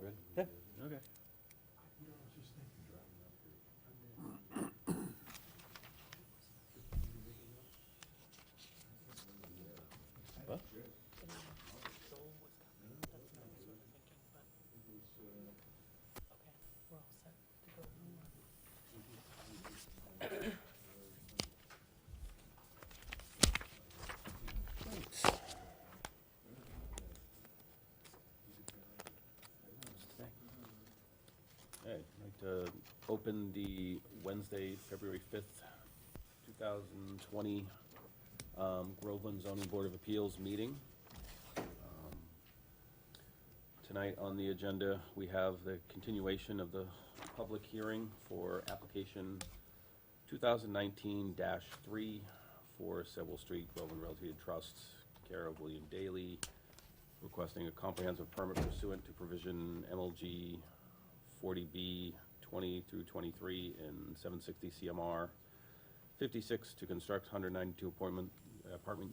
Good? Yeah. Okay. What? Hey, I'd like to open the Wednesday, February 5th, 2020 Groveland Zoning Board of Appeals meeting. Tonight on the agenda, we have the continuation of the public hearing for application 2019-3 for Seville Street, Groveland Realty Trust, care of William Daly, requesting a comprehensive permit pursuant to provision MLG 40B 20 through 23 and 760 CMR 56 to construct 192 apartment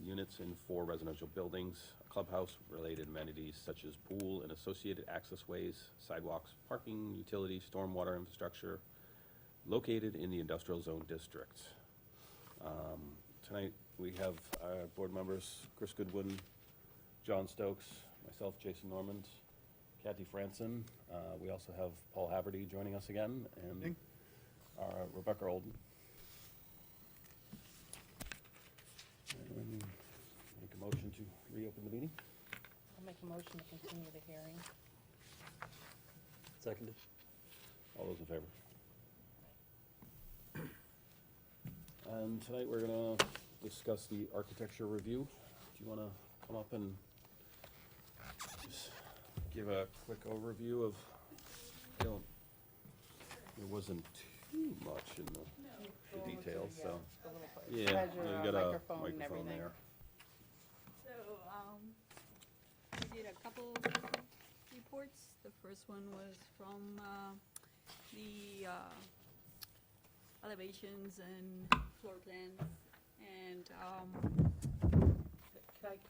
units in 4 residential buildings, a clubhouse, related amenities such as pool and associated access ways, sidewalks, parking, utility, stormwater infrastructure, located in the industrial zone district. Tonight, we have our board members, Chris Goodwin, John Stokes, myself, Jason Normand, Kathy Franson. We also have Paul Haverty joining us again, and Rebecca Olden. And make a motion to reopen the meeting. I'll make a motion to continue the hearing. Seconded. All those in favor? And tonight, we're gonna discuss the architecture review. Do you wanna come up and just give a quick overview of, there wasn't too much in the details, so. Yeah, Has you your got a microphone and microphone everything. there. So, we did a couple reports. The first one was from the elevations and floor plans, and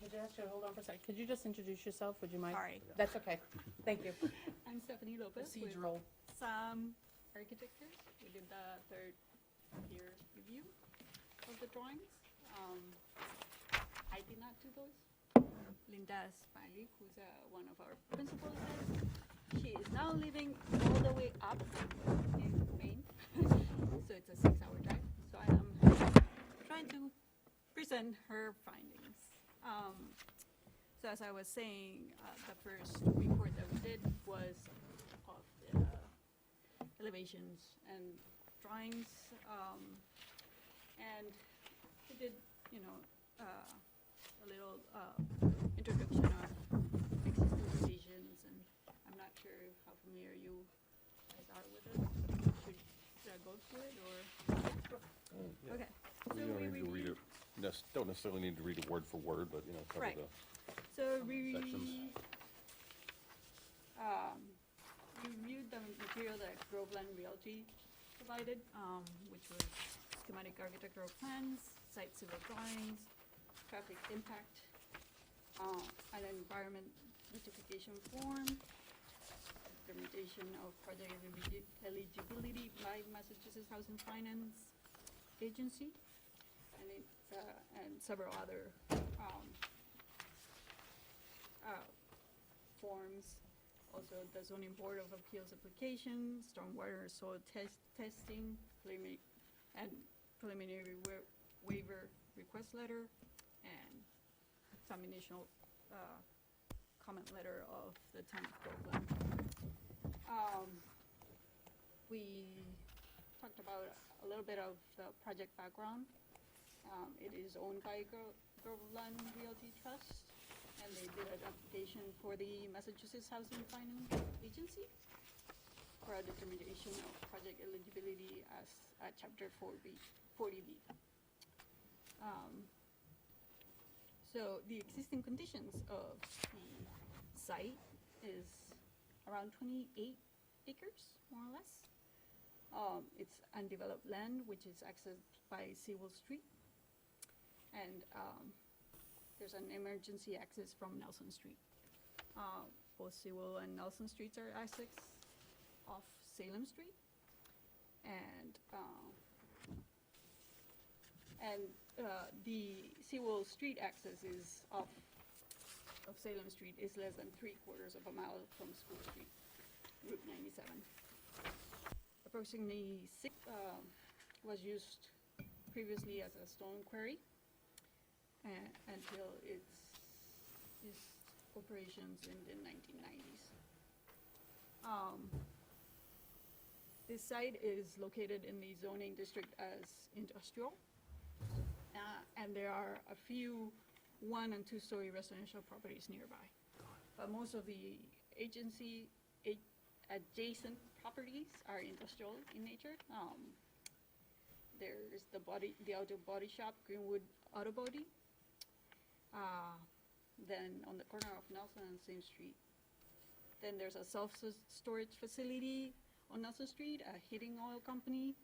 Could you ask you to hold on for a second? Could you just introduce yourself? Would you mind? Sorry. That's okay. Thank you. I'm Stephanie Lopez with Procedural. Sam Architectures. We did the third peer review of the drawings. I did not do those. Linda Smiley, who's one of our principals, she is now living all the way up in Maine, so it's a 6-hour drive. So I am trying to present her findings. So as I was saying, the first report that we did was of the elevations and drawings, and we did, a little introduction of existing conditions, and I'm not sure how familiar you guys are with it. Should I go through it, or? Yeah. Okay. You So don't we need to read reviewed- it, don't necessarily need to read it word for word, but, cover Right. the. So we sections. reviewed the material that Groveland Realty provided, which was schematic architectural plans, site civil drawings, traffic impact, an environment notification form, documentation of project eligibility by Massachusetts Housing Finance Agency, and several other forms. Also, the Zoning Board of Appeals application, stormwater soil testing, preliminary waiver request letter, and some initial comment letter of the town of Groveland. We talked about a little bit of the project background. It is owned by Groveland Realty Trust, and they did an application for the Massachusetts Housing Finance Agency for a determination of project eligibility as a Chapter 40B. So the existing conditions of the site is around 28 acres, more or less. It's undeveloped land, which is accessed by Sewell Street. And there's an emergency access from Nelson Street. both Sewell and Nelson Streets are accessed off Salem Street. And the Sewell Street access is off of Salem Street is less than 3/4 of a mile from School Street, Route 97. Approximately was used previously as a stone quarry until its operations in the 1990s. This site is located in the zoning district as industrial, and there are a few 1- and 2-story residential properties nearby. But most of the adjacent properties are industrial in nature. There's the auto body shop, Greenwood Auto Body. Then on the corner of Nelson and Same Street. Then there's a self-storage facility on Nelson Street, a heating oil company,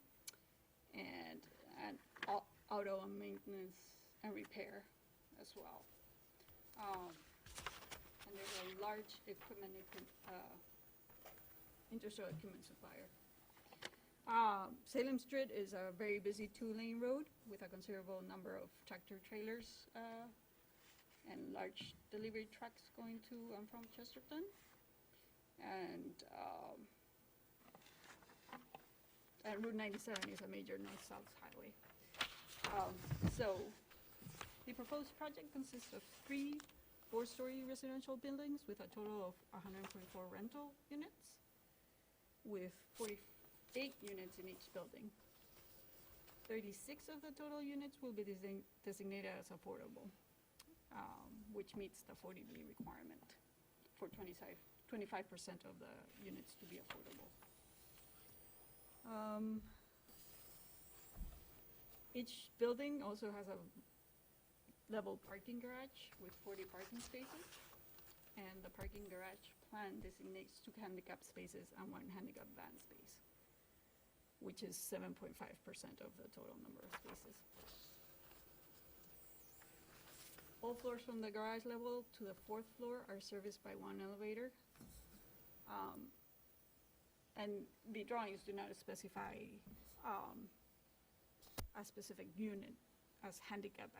and an auto and maintenance and repair as well. And there's a large industrial equipment supplier. Salem Street is a very busy 2-lane road with a considerable number of tractor trailers and large delivery trucks going to and from Chesterton. And Route 97 is a major north-south highway. So the proposed project consists of 3 4-story residential buildings with a total of 144 rental units, with 48 units in each building. 36 of the total units will be designated as affordable, which meets the 40B requirement for 25% of the units to be affordable. Each building also has a level parking garage with 40 parking spaces, and the parking garage plan designates 2 handicap spaces and 1 handicap van space, which is 7.5% of the total number of spaces. All floors from the garage level to the 4th floor are serviced by 1 elevator. And the drawings do not specify a specific unit as handicap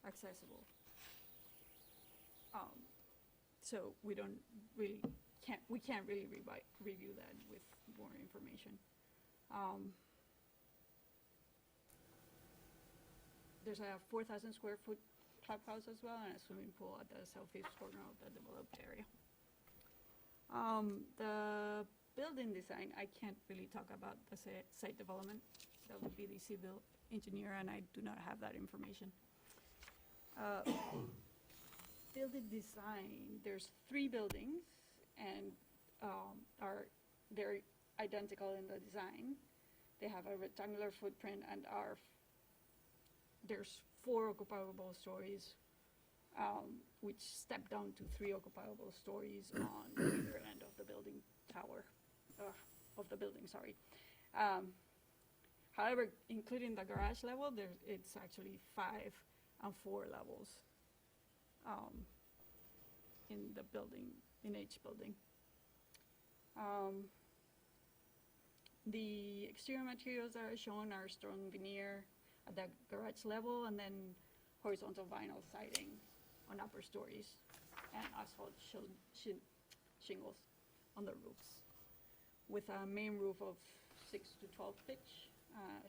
accessible. So we can't really review that with more information. There's a 4,000 square foot clubhouse as well, and a swimming pool at the southeast corner of the developed area. The building design, I can't really talk about the site development. That would be the civil engineer, and I do not have that information. Building design, there's 3 buildings, and they're identical in the design. They have a rectangular footprint and there's 4 occupiable stories, which step down to 3 occupiable stories on either end of the building sorry. However, including the garage level, it's actually 5 and 4 levels in the building, in each building. The exterior materials that are shown are stone veneer at the garage level, and then horizontal vinyl siding on upper stories, and asphalt shingles on the roofs, with a main roof of 6 to 12 pitch,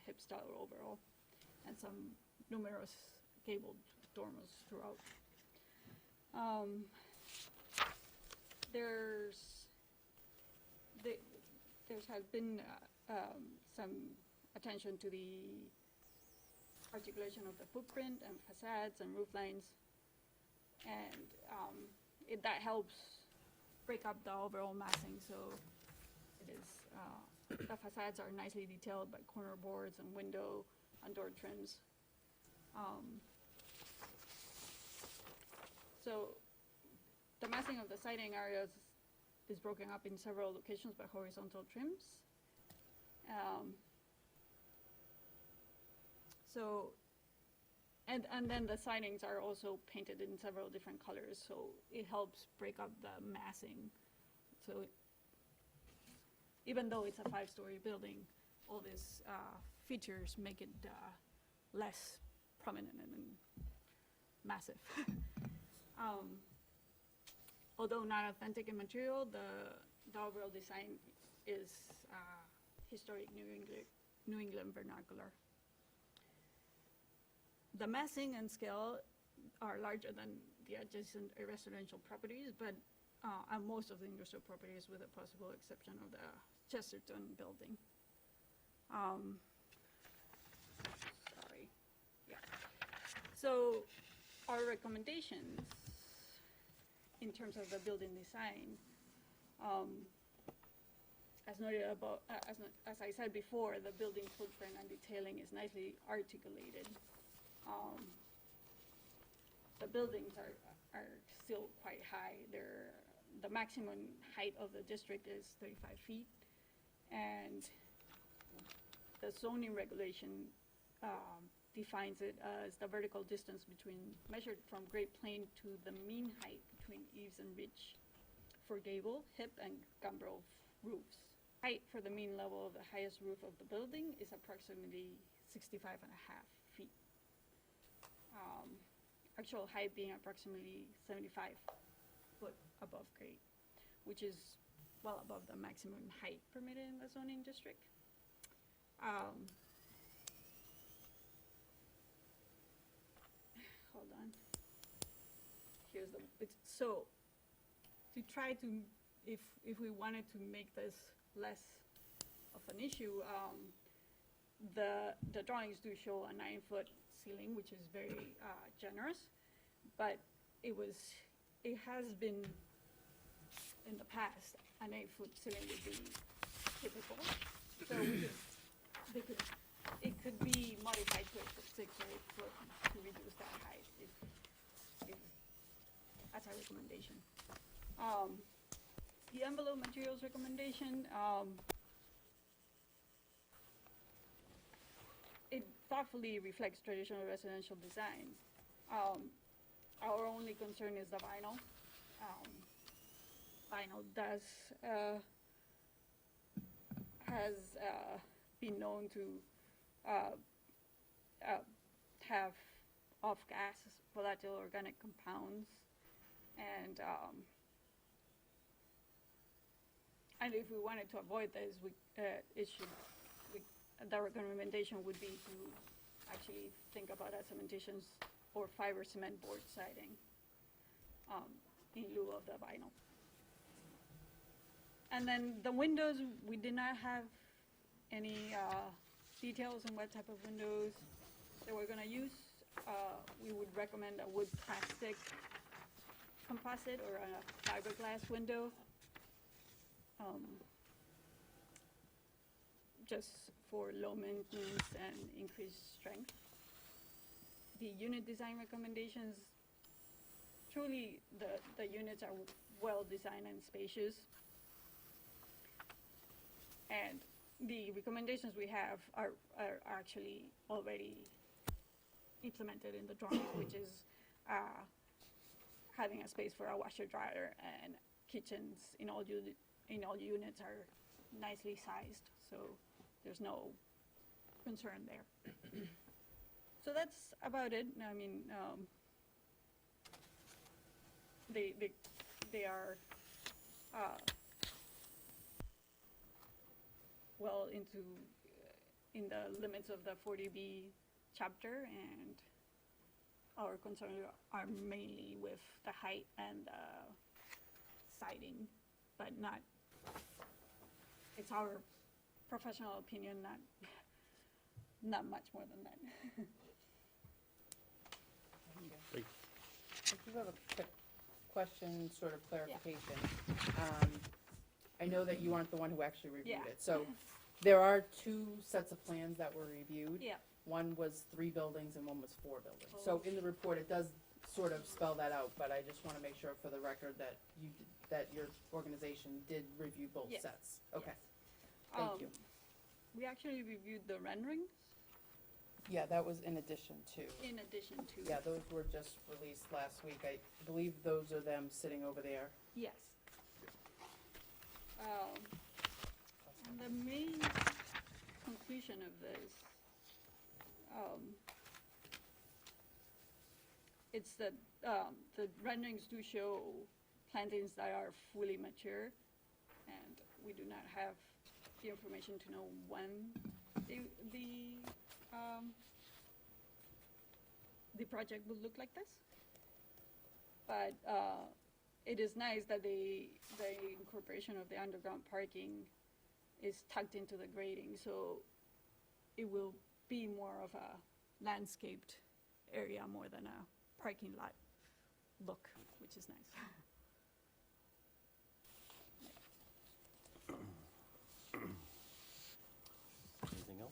hip style overall, and some numerous gabled dormers throughout. There's has been some attention to the articulation of the footprint and facades and roof lines, and that helps break up the overall massing. So it is the facades are nicely detailed by corner boards and window and door trims. So the massing of the siding areas is broken up in several locations by horizontal trims. So And then the sidings are also painted in several different colors, so it helps break up the massing. So even though it's a 5-story building, all these features make it less prominent and massive. Although not authentic in material, the overall design is historic New England vernacular. The massing and scale are larger than the adjacent residential properties, but and most of the industrial properties, with the possible exception of the Chesterton building. Sorry, yeah. So our recommendations in terms of the building design, as noted above, as I said before, the building footprint and detailing is nicely articulated. The buildings are still quite high. The maximum height of the district is 35 feet, and the zoning regulation defines it as the vertical distance measured from Great Plain to the mean height between eaves and ridge for gable, hip, and gambrel roofs. Height for the mean level of the highest roof of the building is approximately 65.5 feet. Actual height being approximately 75 foot above grade, which is well above the maximum height permitted in the zoning district. Hold on. Here's so to try to, if we wanted to make this less of an issue, the drawings do show a 9-foot ceiling, which is very generous, but it has been in the past an 8-foot ceiling would be typical. So it could be modified to a 6 or 8 foot to reduce that height if as a recommendation. The envelope materials recommendation, it thoughtfully reflects traditional residential design. Our only concern is the vinyl. Vinyl has been known to have off-gas volatile organic compounds, and if we wanted to avoid this, the recommendation would be to actually think about a cementitious or fiber cement board siding in lieu of the vinyl. And then the windows, we did not have any details on what type of windows that we're going to use. We would recommend a wood plastic composite or a fiberglass window, just for low maintenance and increased strength. The unit design recommendations, truly the units are well designed and spacious. And the recommendations we have are actually already implemented in the drawing, which is having a space for a washer dryer, and kitchens in all units are nicely sized, so there's no concern there. So that's about it. I mean, they are well in the limits of the 40B chapter, and our concerns are mainly with the height and the siding, but it's our professional opinion, not much more than that. Great. I just have a quick question, sort of clarification. I know that you aren't the one who actually reviewed Yeah. it, so there are 2 sets of plans that were reviewed. Yeah. One was 3 buildings and one was 4 buildings. So in the report, it does sort of spell that out, but I just wanna make sure for the record that that your organization did review both Yes. sets. Okay, Yes. thank you. We actually reviewed the renderings, Yeah, that was in addition to. in addition to. Yeah, those were just released last week. I believe those are them sitting over there. Yes. And the main conclusion of this, it's that the renderings do show plantings that are fully mature, and we do not have the information to know when the project will look like this. But it is nice that the incorporation of the underground parking is tucked into the grading, so it will be more of a landscaped area more than a parking lot look, which is nice. Anything else?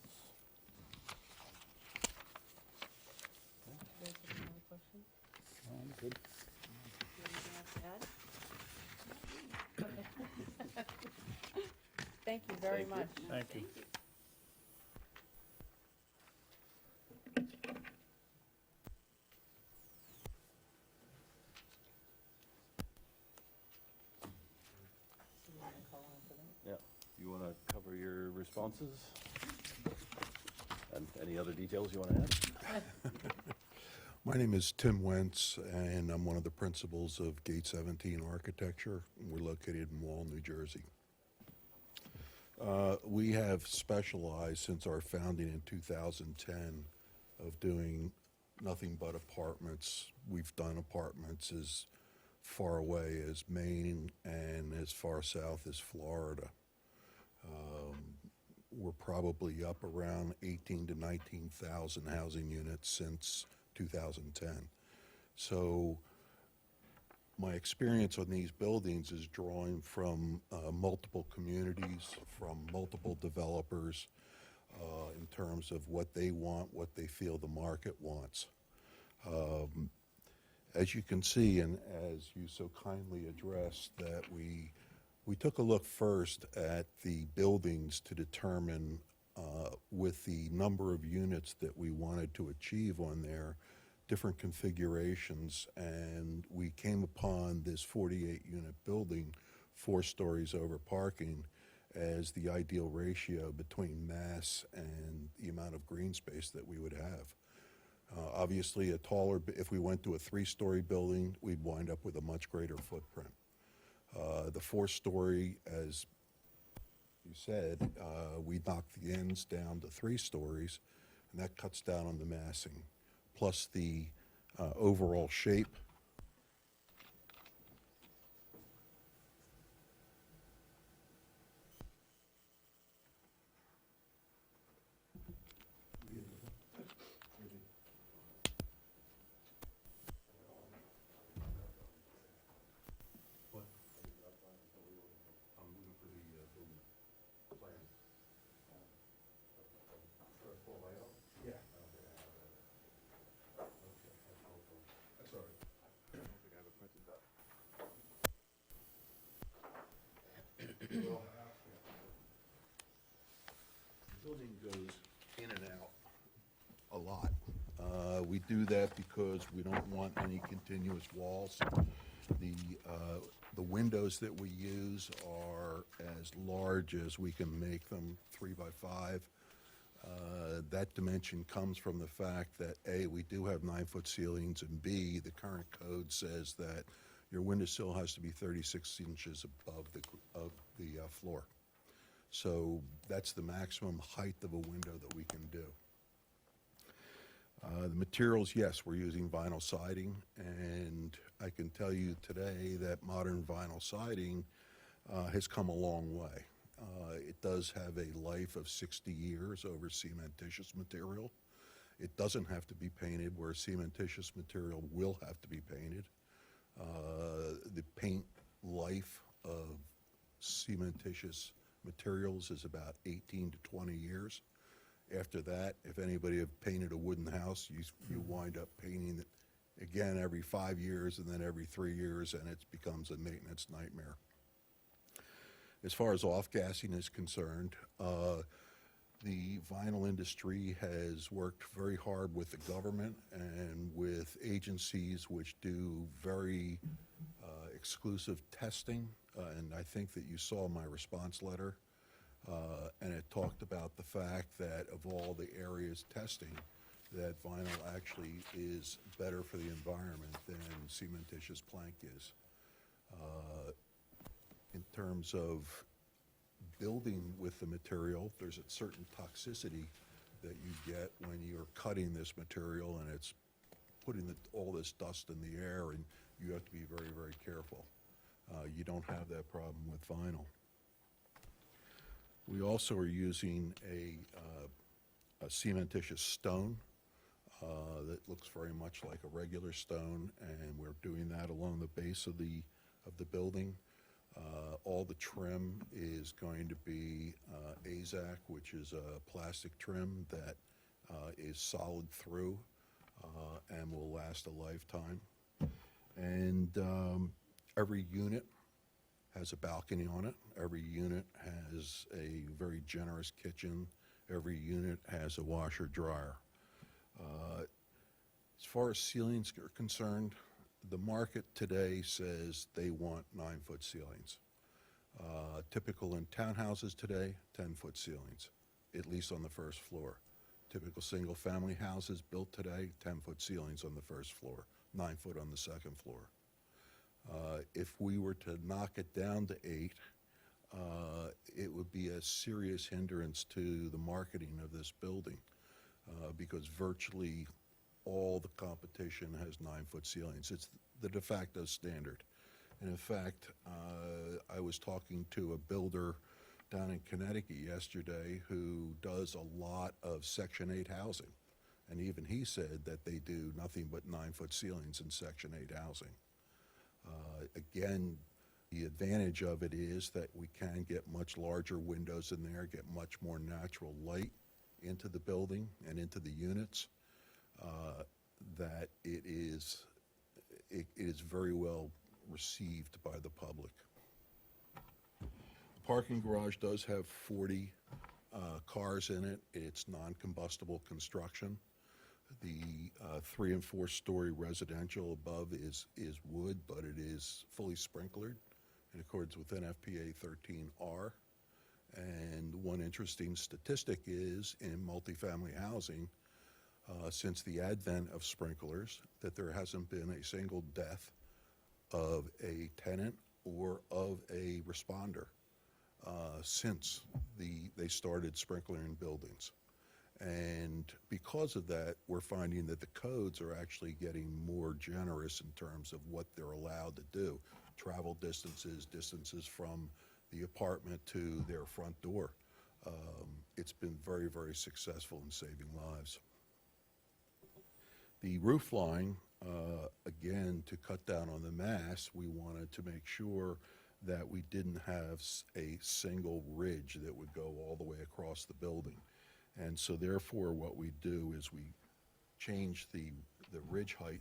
There's another question. Good. Do you have anything else to add? Okay. Thank you very Thank you. much. Thank you. So you wanna call on for them? Yeah. You want to cover your responses? And any other details you want to add? My name is Tim Wentz, and I'm one of the principals of Gate 17 Architecture. We're located in Wall, New Jersey. We have specialized since our founding in 2010 of doing nothing but apartments. We've done apartments as far away as Maine and as far south as Florida. We're probably up around 18 to 19,000 housing units since 2010. So my experience on these buildings is drawing from multiple communities, from multiple developers, in terms of what they want, what they feel the market wants. As you can see, and as you so kindly addressed, that we took a look first at the buildings to determine with the number of units that we wanted to achieve on there, different configurations, and we came upon this 48-unit building, 4 stories over parking, as the ideal ratio between mass and the amount of green space that we would have. Obviously, if we went to a 3-story building, we'd wind up with a much greater footprint. The 4-story, as you said, we knocked the ends down to 3 stories, and that cuts down on the massing, plus the overall shape. Building goes in and out a lot. We do that because we don't want any continuous walls. The windows that we use are as large as we can make them, 3 by 5. That dimension comes from the fact that A, we do have 9-foot ceilings, and B, the current code says that your windowsill has to be 36 inches above the floor. So that's the maximum height of a window that we can do. The materials, yes, we're using vinyl siding, and I can tell you today that modern vinyl siding has come a long way. It does have a life of 60 years over cementitious material. It doesn't have to be painted, where cementitious material will have to be painted. The paint life of cementitious materials is about 18 to 20 years. After that, if anybody have painted a wooden house, you wind up painting it again every 5 years and then every 3 years, and it becomes a maintenance nightmare. As far as off-gassing is concerned, The vinyl industry has worked very hard with the government and with agencies which do very exclusive testing. And I think that you saw my response letter. And it talked about the fact that of all the areas testing, that vinyl actually is better for the environment than cementitious plank is. In terms of building with the material, there's a certain toxicity that you get when you're cutting this material and it's putting all this dust in the air, and you have to be very, very careful. You don't have that problem with vinyl. We also are using a cementitious stone that looks very much like a regular stone, and we're doing that along the base of the building. All the trim is going to be AZAC, which is a plastic trim that is solid through and will last a lifetime. And every unit has a balcony on it. Every unit has a very generous kitchen. Every unit has a washer dryer. As far as ceilings are concerned, the market today says they want 9-foot ceilings. Typical in townhouses today, 10-foot ceilings, at least on the first floor. Typical single-family houses built today, 10-foot ceilings on the first floor, 9-foot on the second floor. If we were to knock it down to 8, it would be a serious hindrance to the marketing of this building because virtually all the competition has 9-foot ceilings. It's the de facto standard. And in fact, I was talking to a builder down in Connecticut yesterday who does a lot of Section 8 housing. And even he said that they do nothing but 9-foot ceilings in Section 8 housing. Again, the advantage of it is that we can get much larger windows in there, get much more natural light into the building and into the units, that it is very well received by the public. The parking garage does have 40 cars in it. It's non-combustible construction. The 3- and 4-story residential above is wood, but it is fully sprinklered in accordance with NFPA 13R. And one interesting statistic is in multifamily housing, since the advent of sprinklers, that there hasn't been a single death of a tenant or of a responder since they started sprinklering buildings. And because of that, we're finding that the codes are actually getting more generous in terms of what they're allowed to do. Travel distances, distances from the apartment to their front door. It's been very, very successful in saving lives. The roof line, again, to cut down on the mass, we wanted to make sure that we didn't have a single ridge that would go all the way across the building. And so therefore what we do is we change the ridge height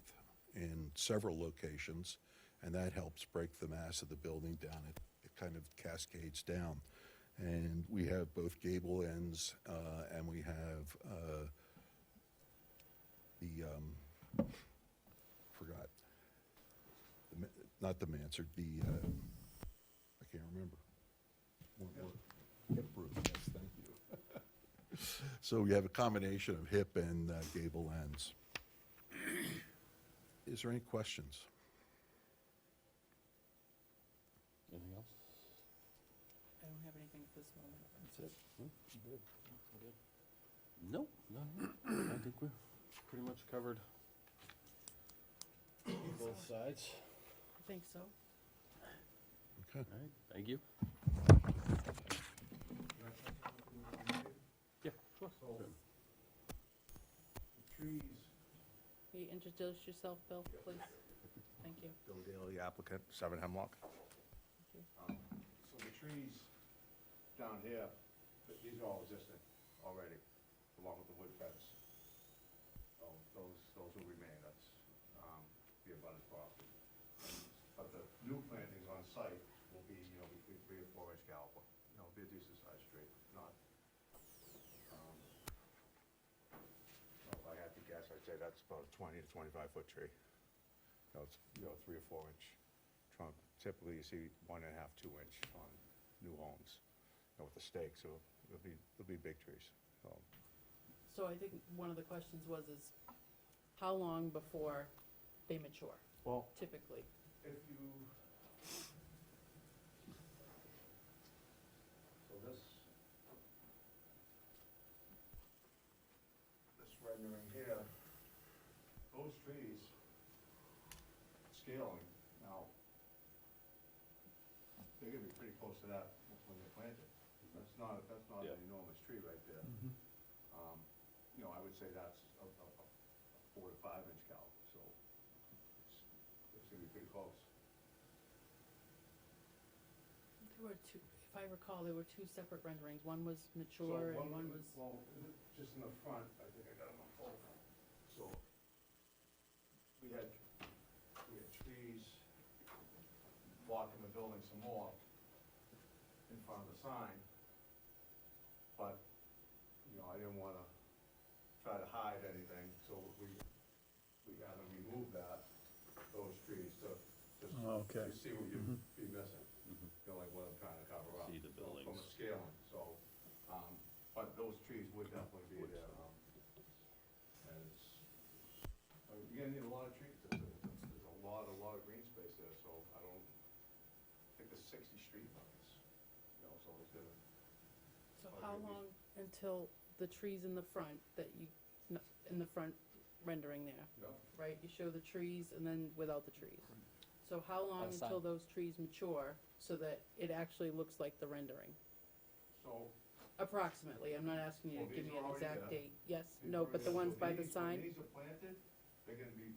in several locations, and that helps break the mass of the building down. It kind of cascades down. And we have both gable ends and we have not the mansard, I can't remember. Hip roof, yes, thank you. So we have a combination of hip and gable ends. Is there any questions? Anything else? I don't have anything at this moment. That's it? Good. Nope, no, I think we're pretty much covered both sides. I think so. Okay. All right, thank you. Yeah, sure. Trees. Will you introduce yourself, Bill, please? Thank you. Bill Daly, applicant, 7 Hemlock. Thank you. So the trees down here, these are all existing already, along with the wood fence. So those will remain, that's the abutted property. But the new plantings on site will be, between 3 or 4 inch caliber. Be a decent sized tree, not say that's about a 20 to 25-foot tree. It's, 3 or 4 inch trunk. Typically, you see 1.5, 2 inch on new homes, with the stakes, so it'll be big trees, so. So I think one of the questions is how long before they mature, Well, typically? if you, so this rendering here, those trees, scaling, now, they're gonna be pretty close to that when they're planted. That's not Yeah. an enormous tree right there. I would say that's a 4 to 5 inch caliber, so it's gonna be pretty close. There were two, if I recall, there were two separate renderings. One was mature and one was, Well, just in the front, I think I got them on both. So, we had trees blocking the building some more in front of the sign. But, I didn't wanna try to hide anything, so we had to remove those trees to Okay. see what you'd be missing. Like what I'm trying to cover up. See the From a buildings. scaling, so, but those trees would definitely be there. And you're gonna need a lot of trees, there's a lot of green space there, so I think there's 60 street lines, so it's gonna. so how long until the trees in the front that you, in the front rendering there, right? You show the trees and then without the trees. So how long Outside. until those trees mature so that it actually looks like the rendering? So. Approximately, I'm not asking you Well, to give these me an are already exact there. date. Yes, no, but the ones by the sign? When these are planted, they're gonna be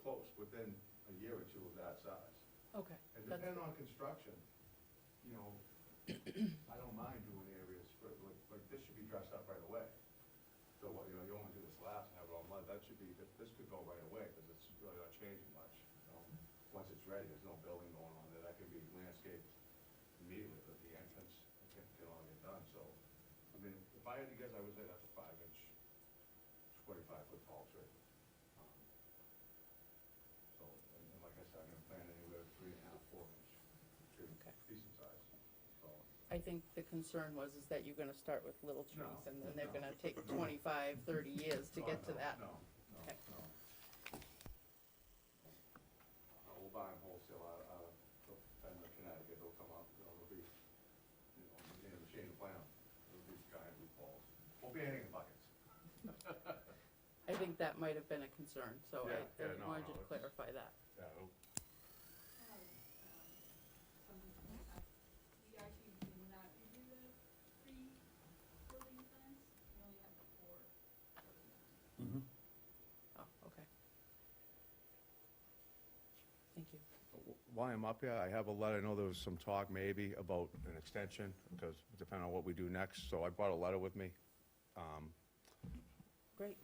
close, within a year or two of that size. Okay, And that's, depending on construction, I don't mind doing areas for, like this should be dressed up right away. So, you wanna do this last and have it all mud, this could go right away, because it's really not changing much. Once it's ready, there's no building going on there, that can be landscaped immediately, but the entrance can all get done, so. I mean, if I had to guess, I would say that's a 5 inch, 25-foot tall tree. So, and like I said, I'm gonna plan anywhere 3.5, 4 inch tree, Okay. decent size, so. I think the concern is that you're gonna start with little trees No, and then they're no. gonna take 25, 30 years to get to that. No. Okay. We'll buy them wholesale out of Connecticut, they'll come up, they'll be, in a machine to plant them, it'll be giant root balls. Won't be anything in buckets. I think that might have been a concern, so I No, wanted you to it's- clarify that. Yeah, We actually did not review the pre-building plans, we only have the 4 building plans. Oh, okay. Thank you. While I'm up here, I have a letter, I know there was some talk maybe about an extension, because depending on what we do next, so I brought a letter with me. Great.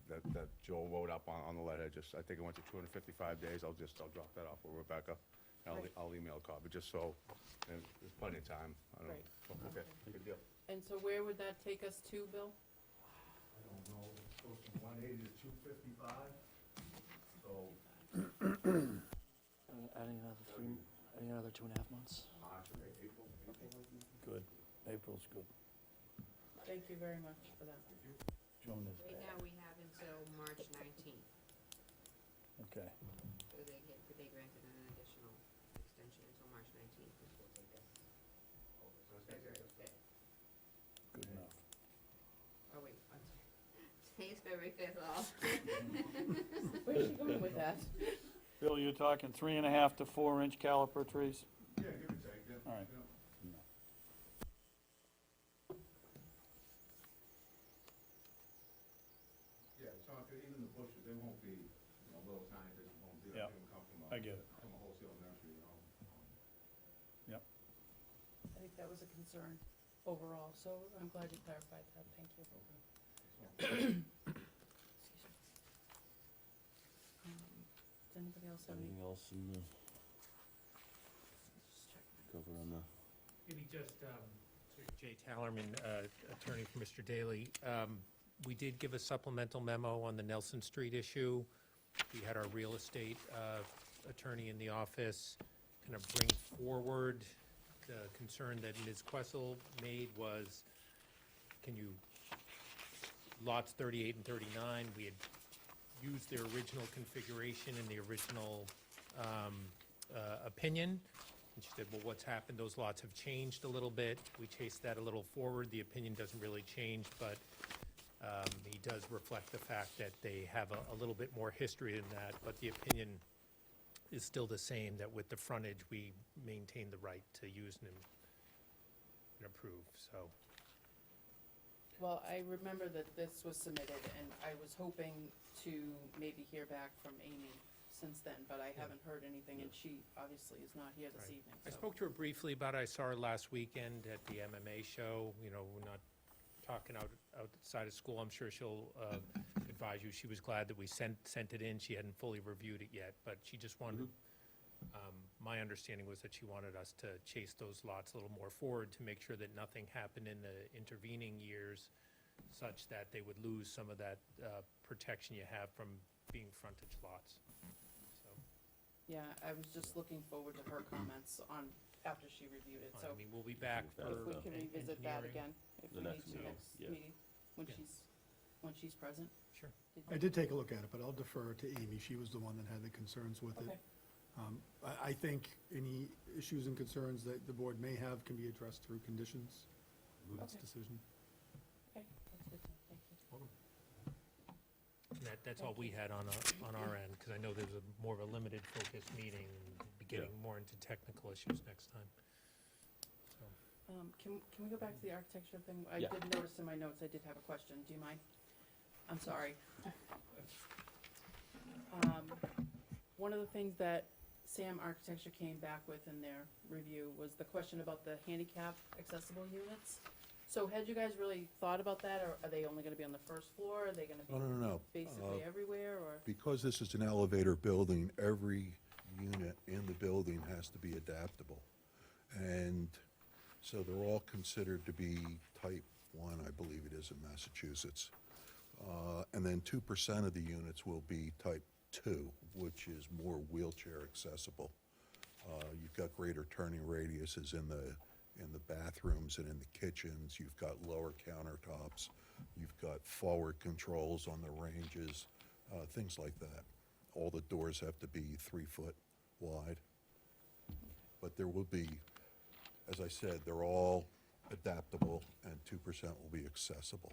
That Joel wrote up on the letter, I think it went to 255 days, I'll drop that off with Rebecca. And Great. I'll email a copy, just so, and there's plenty of time. Great. Okay, good deal. And so where would that take us to, Bill? I don't know, it goes from 180 to 255, so Any another 2.5 months? March or April. Good. April's good. Thank you very much for that. June is Right now, bad. we have until March 19th, Okay. so they granted an additional extension until March 19th, which will take us February 5th. Good enough. Oh, wait, I'm sorry. Today's February 5th, all. Where's she going with that? Bill, you're talking 3.5 to 4 inch caliper trees? Yeah, give or take, yeah. All right. yeah. No. Yeah, it's not, even the bushes, they won't be, little tiny, they won't be, Yeah, they won't come from I get it. from a wholesale nursery, Yep. I think that was a concern overall, so I'm glad you clarified that. Thank you. Excuse me. Does anybody else have any? Anything else in the Just check my- cover on the? Maybe just, Jay Tallerman, attorney for Mr. Daly. We did give a supplemental memo on the Nelson Street issue. We had our real estate attorney in the office kind of bring forward the concern that Ms. Questle made was, can you, lots 38 and 39, we had used their original configuration in the original opinion. And she said, well, what's happened? Those lots have changed a little bit. We chased that a little forward. The opinion doesn't really change, but he does reflect the fact that they have a little bit more history than that, but the opinion is still the same, that with the frontage, we maintain the right to use and approve, so. Well, I remember that this was submitted, and I was hoping to maybe hear back from Amy since then, but I haven't heard anything, and she obviously is not here this Right. evening, I so. spoke to her briefly about it. I saw her last weekend at the MMA show. You know, we're not talking outside of school. I'm sure she'll advise you. She was glad that we sent it in. She hadn't fully reviewed it yet, but she just wanted, my understanding was that she wanted us to chase those lots a little more forward to make sure that nothing happened in the intervening years such that they would lose some of that protection you have from being frontage lots. So, Yeah, I was just looking forward to her comments on, after she reviewed it, so. I mean, we'll be back If for If we can revisit that engineering. again, if The we need next to, meeting, next yeah. meeting, when Yeah. she's present. Sure. I did take a look at it, but I'll defer to Amy. She was the one that had the concerns with it. Okay. I think any issues and concerns that the board may have can be addressed through conditions. That's Okay. decision. Okay, that's good, thank you. And that's all we had on our end, because I know there's more of a limited focus meeting, and we'll be getting more into technical issues next time. So, Can we go back to the architecture thing? I Yeah. did notice in my notes, I did have a question, do you mind? I'm sorry. One of the things that Sam Architecture came back with in their review was the question about the handicap accessible units. So had you guys really thought about that, or are they only gonna be on the first floor, are they gonna be No. basically everywhere, or? Because this is an elevator building, every unit in the building has to be adaptable. And so they're all considered to be type 1, I believe it is in Massachusetts. And then 2% of the units will be type 2, which is more wheelchair accessible. You've got greater turning radiuses in the bathrooms and in the kitchens. You've got lower countertops. You've got forward controls on the ranges, things like that. All the doors have to be 3 foot wide. But there will be, as I said, they're all adaptable, and 2% will be accessible.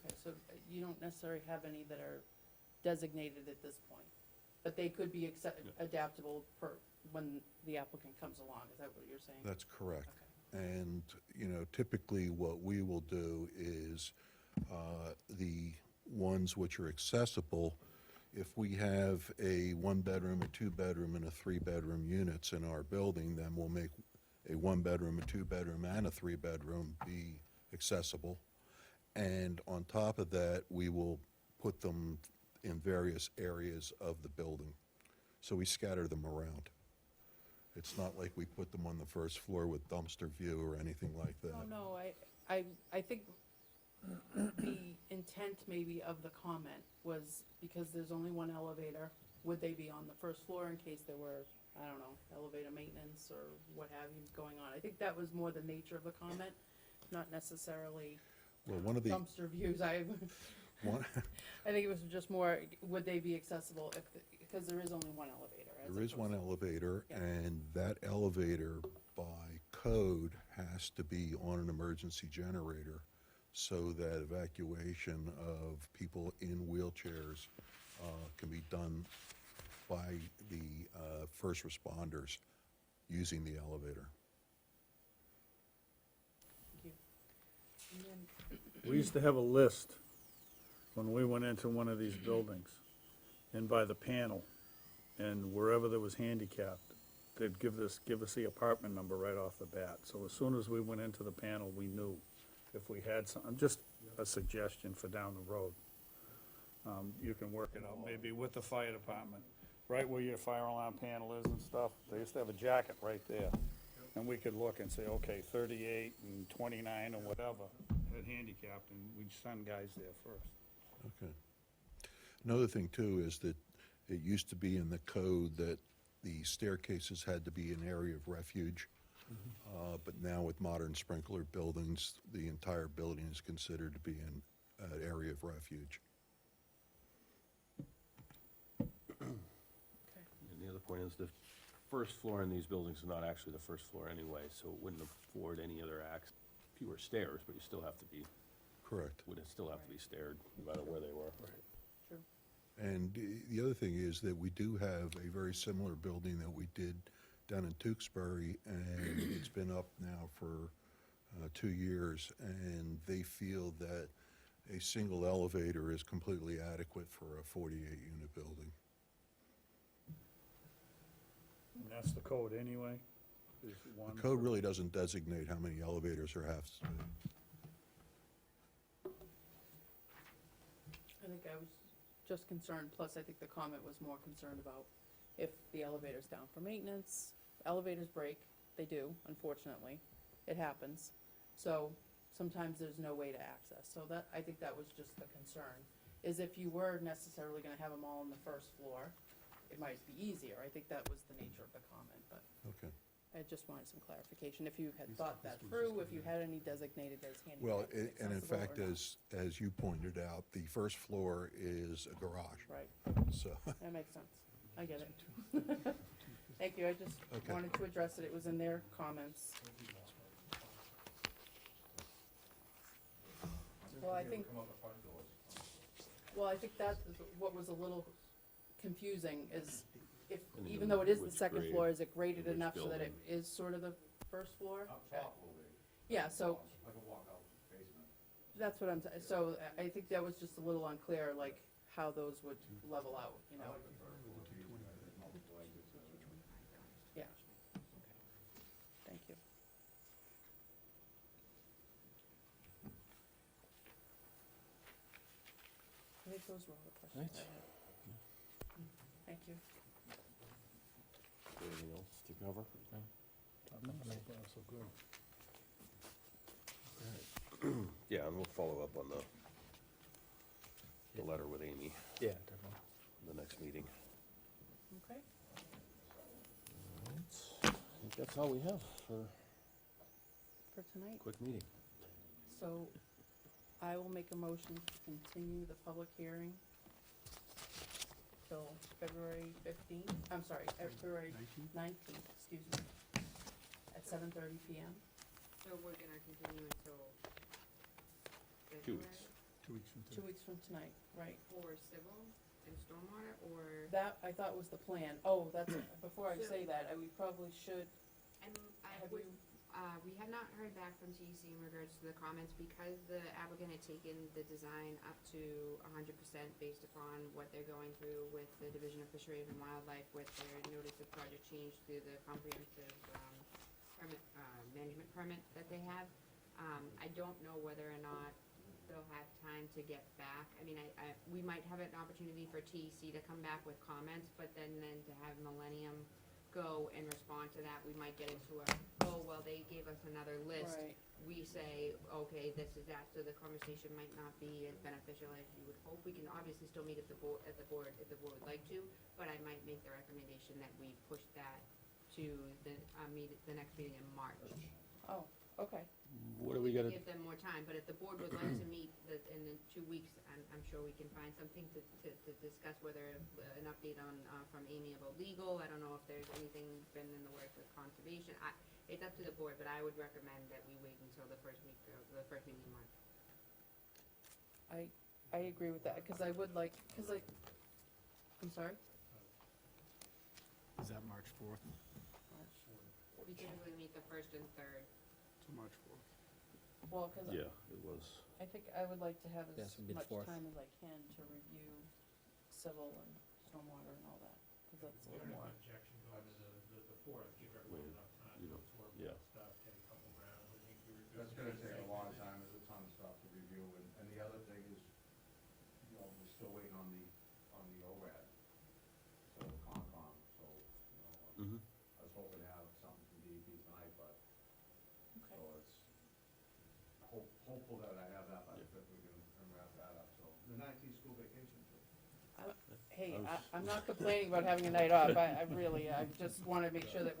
Okay, so you don't necessarily have any that are designated at this point, but they could be adaptable when the applicant comes along, is that what you're saying? That's correct. Okay. And, typically what we will do is, the ones which are accessible, if we have a 1-bedroom, a 2-bedroom, and a 3-bedroom units in our building, then we'll make a 1-bedroom, a 2-bedroom, and a 3-bedroom be accessible. And on top of that, we will put them in various areas of the building. So we scatter them around. It's not like we put them on the first floor with dumpster view or anything like that. No, I think the intent maybe of the comment was because there's only one elevator, would they be on the first floor in case there were, I don't know, elevator maintenance or what have you going on? I think that was more the nature of the comment, not necessarily Well, one of the, dumpster views. one, I think it was just more, would they be accessible because there is only one elevator. as there is opposed one to- elevator, Yeah. and that elevator by code has to be on an emergency generator so that evacuation of people in wheelchairs can be done by the first responders using the elevator. Thank you. And then, We used to have a list when we went into one of these buildings, and by the panel, and wherever there was handicapped, they'd give us the apartment number right off the bat. So as soon as we went into the panel, we knew if we had some, just a suggestion for down the road. You can work it out, maybe with the fire department, right where your fire alarm panel is and stuff. They used to have a jacket right there. And we could look and say, okay, 38 and 29 or whatever. had handicapped, and we'd send guys there first. Okay. Another thing too is that it used to be in the code that the staircases had to be an area of refuge. But now with modern sprinkler buildings, the entire building is considered to be an area of refuge. And the other point is the first floor in these buildings is not actually the first floor anyway, so it wouldn't afford any other fewer stairs, but you still have to be, Correct. would still have to be staired, no matter where they were. True. And the other thing is that we do have a very similar building that we did down in Tewksbury, and it's been up now for 2 years, and they feel that a single elevator is completely adequate for a 48-unit building. And that's the code anyway, is one. The code really doesn't designate how many elevators there has to be. I think I was just concerned, plus I think the comment was more concerned about if the elevator's down for maintenance, elevators break, they do, unfortunately, it happens. So sometimes there's no way to access, so that, I think that was just the concern, is if you were necessarily gonna have them all on the first floor, it might be easier, I think that was the nature of the comment, but Okay. I just wanted some clarification, if you had thought that through, if you had any designated as Well, handicap and in accessible or fact, not. as you pointed out, the first floor is a garage, Right, so, that makes sense, I get it. Thank you, I just Okay. wanted to address it, it was in their comments. Well, I think, well, I think that is what was a little confusing, is if, And even though it is the which second grade, floor, is it graded which enough so that it building? is sort of the first floor? Up top will be. Yeah, so, Like a walkout basement. that's what I'm, so I think that was just a little unclear, like, how those would level out, you know? Yeah. Thank you. I think those were all the questions I had. Thank you. Anything else to cover? So good. Yeah, and we'll follow up on the letter with Amy, Yeah, definitely. the next meeting. Okay. I think that's all we have for For tonight. a quick meeting. So I will make a motion to continue the public hearing till February 15th, I'm sorry, February 19th, excuse me, at 7:30 PM. So we're gonna continue until 2 February weeks. 2 weeks from 2 today. weeks from tonight, right? for civil and stormwater, or, That, I thought was the plan. Oh, that's, before I say that, we probably should, and I have would, you, we have not heard back from TEC in regards to the comments, because the applicant had taken the design up to 100% based upon what they're going through with the Division of Fisheries and Wildlife, with their notice of project change through the comprehensive, permit, management permit that they have. I don't know whether or not they'll have time to get back. I mean, we might have an opportunity for TEC to come back with comments, but then to have Millennium go and respond to that, we might get into well, they gave us another list. right, We say, okay, this is that, so the conversation might not be as beneficial as you would hope. We can obviously still meet if the board would like to, but I might make the recommendation that we push that to the next meeting in March. oh, okay. What do we gotta, Give them more time, but if the board would like to meet in the 2 weeks, I'm sure we can find something to discuss, whether an update on, from Amy about legal. I don't know if there's anything been in the works with conservation. It's up to the board, but I would recommend that we wait until the first meeting in March. I agree with that, cause I would like, cause I, I'm sorry? Is that March 4th? We typically meet the first and third. To March 4th. Well, cause yeah, it was, I think I would like to have Yeah, as so much mid-fourth. time as I can to review civil and stormwater and all that, cause that's a little more. objection going to the fourth, give everyone enough time you to know, absorb yeah. stuff, take a couple rounds, I think we were. That's gonna take a long time, there's a ton of stuff to review, and the other thing is, you know, we're still waiting on the ORAD, so the Concom, so, you know, mhm. I was hoping to have something from DEP tonight, but, so Okay. it's, I hopeful that I have that by the 5th, we can wrap that up, so. The 19th school vacation, too. Hey, I'm not complaining about having a night off, I just wanna make sure that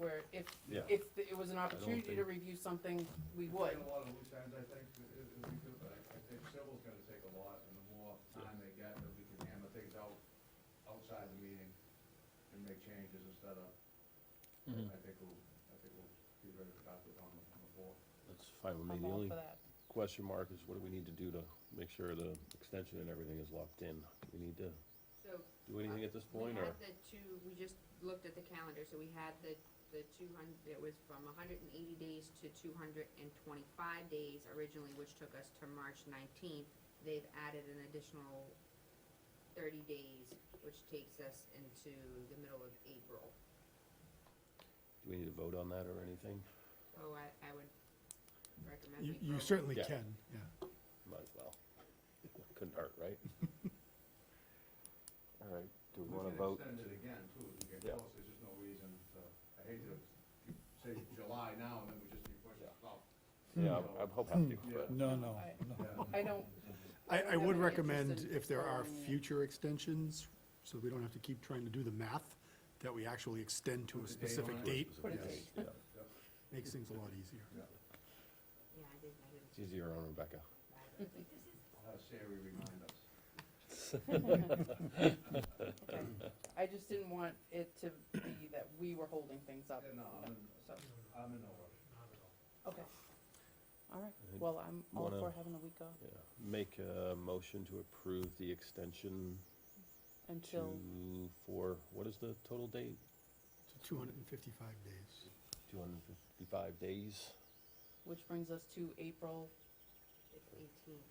Yeah. if it was an opportunity to review something, we would. A lot of loose ends, I think, if we could, but I think civil's gonna take a lot, and the more time they get, that we can hammer things out outside the meeting and make changes instead of, I think we'll be very productive on the board. That's fine with me. I'm The all only for that. question mark is what do we need to do to make sure the extension and everything is locked in? Do we need to So do anything at this we point, or? had we just looked at the calendar, so we had the 200, it was from 180 days to 225 days originally, which took us to March 19th. They've added an additional 30 days, which takes us into the middle of April. Do we need to vote on that or anything? So I would recommend we You vote. certainly Yeah. can, yeah. Might as well. Couldn't hurt, right? All right, do we wanna vote? We can extend it again, too, as we get Yeah. close, there's just no reason to, I hate to say July now, and then we just be pushing Yeah. stuff. Yeah, I hope have to, but. No, no, I- no. I don't, I would Definitely recommend interested if there are following it. future extensions, so we don't have to keep trying to do the math, that we actually extend to a Put a date specific on it. date. Put a Yes. date. Yeah, Makes things a lot easier. Yeah, I didn't it's easier on Rebecca. I'll have Sari remind us. okay. I just didn't want it to be that we were holding things up. Yeah, no, So, I'm in no rush. okay. All right, think well, I'm all wanna- for having a week off Yeah, make a motion to approve the extension until, for, what is the total date? To 255 days. 255 days? which brings us to April, It's 18th.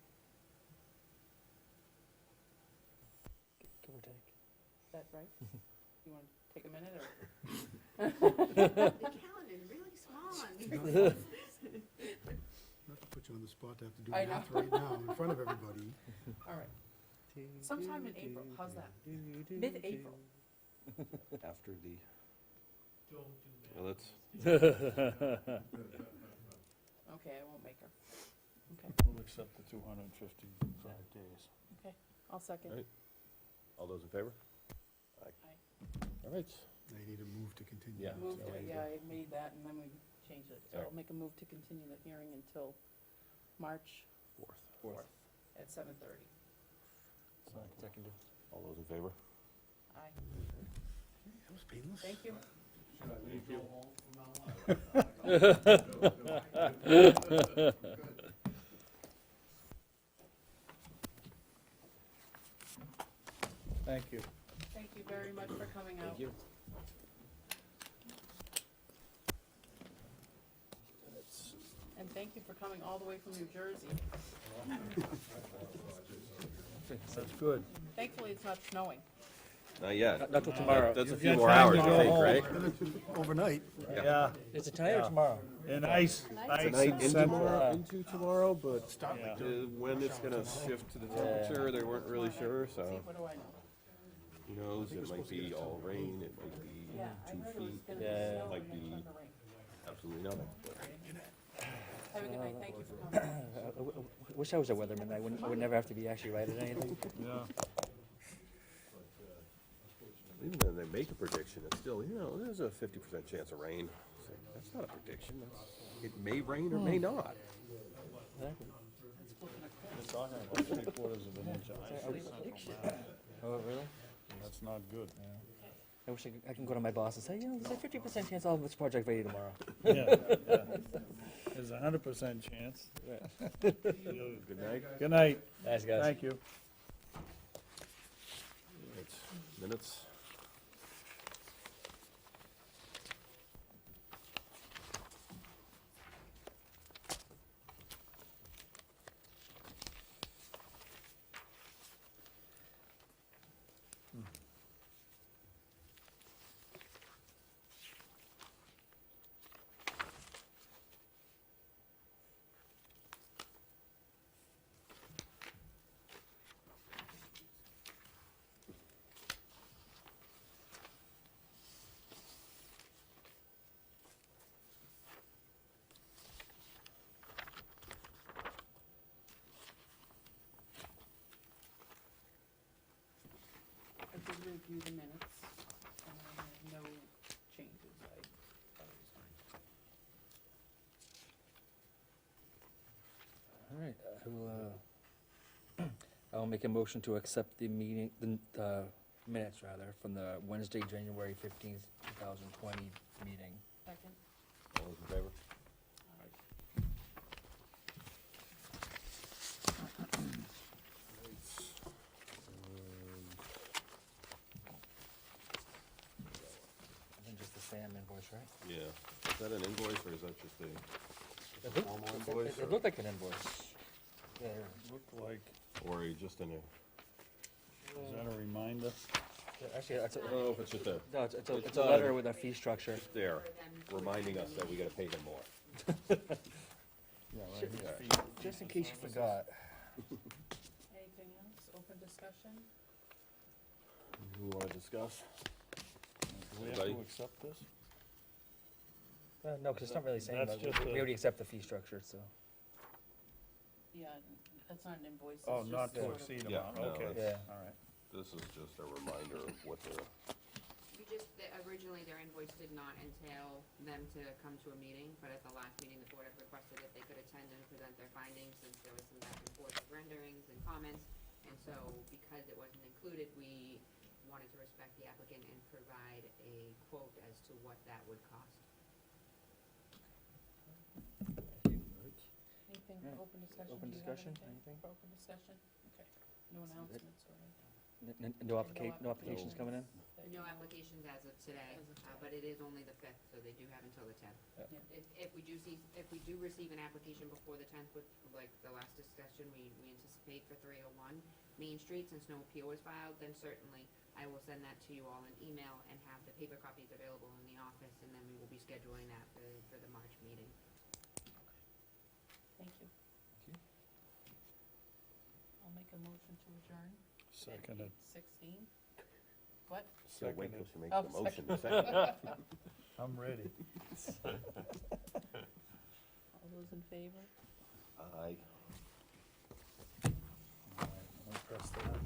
Give or take. is that right? You wanna take a minute, or? The calendar's really small. Not to put you on the spot to have to do I know. math right now in front of everybody. All right, sometime in April, how's that? Mid-April. After the. Well, let's, Okay, I won't make her. Okay, We'll accept the 255 days. okay, I'll second. Right. all those in favor? Aye. Aye. All right, They need a move to continue. Yeah. Move, so- yeah, I made that and then we changed it, so All right. I'll make a move to continue the hearing until March fourth. at 7:30. Seconded. All those in favor? Aye, That was painless. thank you. Should I leave Joe home from now on? Thank you. Thank you very much for coming out. Thank you. And thank you for coming all the way from New Jersey. That's good. Thankfully, it's not snowing. Not yet. Not till tomorrow. That's a You've few got more time hours, to I go think, home. right? Overnight. Yeah. Is it tonight or Yeah. tomorrow? And ice, ice Tonight and into central. tomorrow, into tomorrow, but Yeah. when it's gonna shift to the temperature, they weren't really sure, See, so what do I know? who knows, it might be all rain, it might be Yeah, I 2 heard it was feet, gonna be Yeah. snow Might and then be- turned to rain. absolutely nothing. Have a good night, thank you for coming. I wish I was a weatherman. I would never have to be actually right at anything. Yeah. Even though they make a prediction, it's still, there's a 50% chance of rain. It's like, that's not a prediction, it may rain or may not. Exactly. We're talking about 3/4 of an inch of ice. Oh, really? That's not good. I wish I can go to my boss and say, there's a 50% chance I'll have this project ready tomorrow. Yeah, yeah. There's a 100% chance. Good night. Good night. Thanks, guys. Thank you. Minutes. I did review the minutes, and I had no changes, I thought it was fine. All right, I will make a motion to accept the meeting, the minutes rather, from the Wednesday, January 15th, 2020 meeting. Second? All those in favor? I think just the Sam invoice, right? Yeah. Is that an invoice or is that just a It looked- formal invoice? It looked like an invoice. Yeah, Looked like, Or just in a, is that a reminder? actually, I don't know if it's just a, no, it's a It's, letter with a fee structure. just there, reminding us that we gotta pay them more. Yeah, Sure. right, his feet. Just in case you forgot. Anything else, open discussion? Who wanna discuss? Do we have Anybody? to accept this? No, because it's not really saying, That's that. just We a- already accept the fee structure, so. Yeah, that's not an invoice, Oh, it's not just to sort of. exceed Yeah, amount, no, okay, that's- all right. This is just a reminder of what they're, Originally, their invoice did not entail them to come to a meeting, but at the last meeting, the board had requested that they could attend and present their findings, since there was some back and forth of renderings and comments. And so, because it wasn't included, we wanted to respect the applicant and provide a quote as to what that would cost. Anything Yeah. for open discussion? Open Do you have discussion, anything anything? for open discussion? Okay, no announcements or anything? No applications coming in? No applications as of today, As of today. but it is only the 5th, so they do have until the 10th. Yeah. If we do receive an application before the 10th with, like, the last discussion, we anticipate for 301 Main Street, since no appeal was filed, then certainly I will send that to you all in email and have the paper copies available in the office, and then we will be scheduling that for the March meeting. Thank you. I'll make a motion to adjourn. Seconded. 16. What? so wait till Seconded. she makes Oh, the motion. Second. I'm ready. All those in favor? Aye. All right, I'll press that.